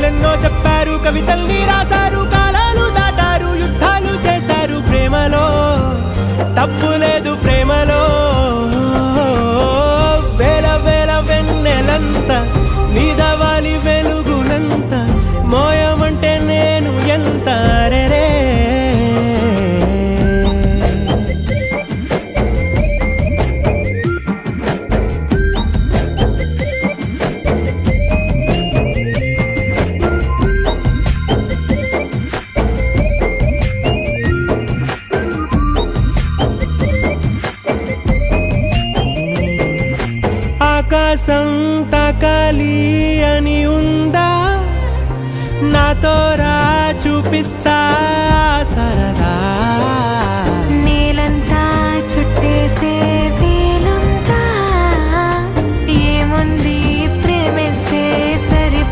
కథలెన్నో చెప్పారు, కవితల్ని రాశారు, కాలాలు దాటారు, యుద్ధాలు చేశారు. ప్రేమలో తప్పు లేదు, ప్రేమలో వేల వేల వెన్నెలంత నీదవాలి వెలుగునంత, మోయమంటే నేను ఎంత రే. ఆకాశం తాకాలి అని ఉందా, నాతో రా చూపిస్తా